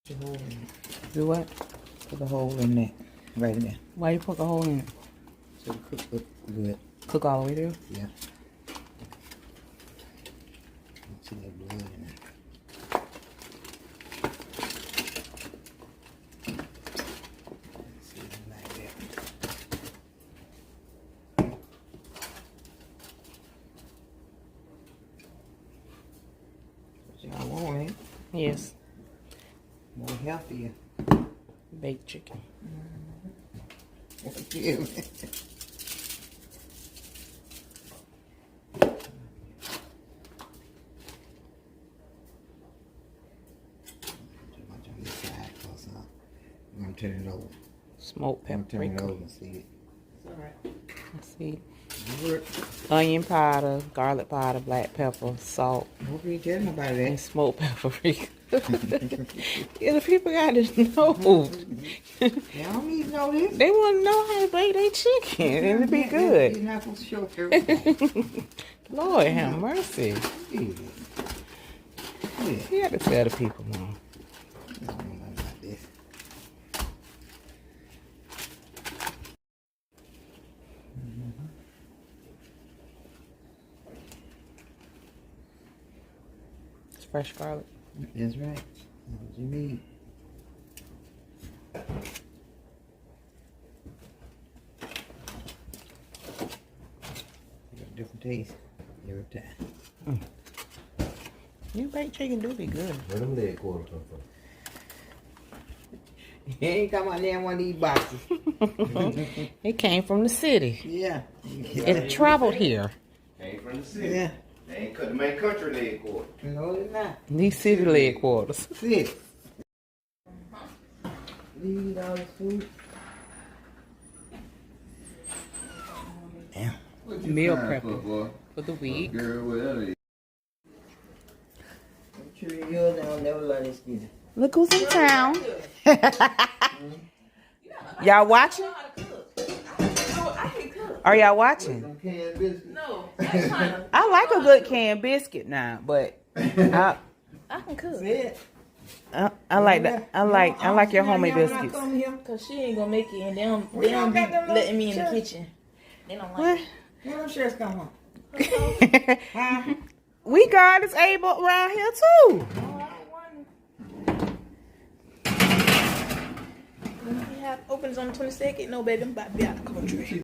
Put a hole in it. Do what? Put a hole in there. Right in there. Why you poke a hole in it? So the cook look good. Cook all the way through? Yeah. See that blood in it. See it like that. What y'all want, eh? Yes. More healthier. Baked chicken. Yeah. I'm gonna turn it over. Smoked I'm gonna turn it paprika. over and see it. It's alright. Let's see. Work. Onion powder, garlic powder, black pepper, salt, Hope you ain't telling nobody and that. smoked paprika. Yeah, the people got to know. Y'all don't need to know this. They want to know how to bake their chicken and it be good. You're not supposed to show everything. Lord have mercy. Yeah. You got to tell the people, Mom. I don't know nothing about this. It's fresh garlic. That's right. That's what you need. You got a different taste every time. Your baked chicken do be good. Where them leg quarters come from? He ain't come out there in one of these boxes. It came from the city. Yeah. It traveled here. Came from the city. Yeah. They ain't cut the main country leg quarter. No, it's not. These city leg quarters. Sit. Leave all this food. Damn. Meal prepping for the week. Girl, whatever. I'm sure yours and I'll never learn this either. Look who's in town. Y'all watching? Are y'all watching? Some canned biscuits. No, that's fine. I like a good canned biscuit now, but I I can cook. Sit. I like that. I like your homemade biscuits. Cause she ain't gonna make it, and they don't We be don't got them letting me in the little kitchen. They don't What? like it. Let them shirts come home. Huh? We God is able around here too. When we have opens on the 22nd, no baby, I'm about to be out of the country.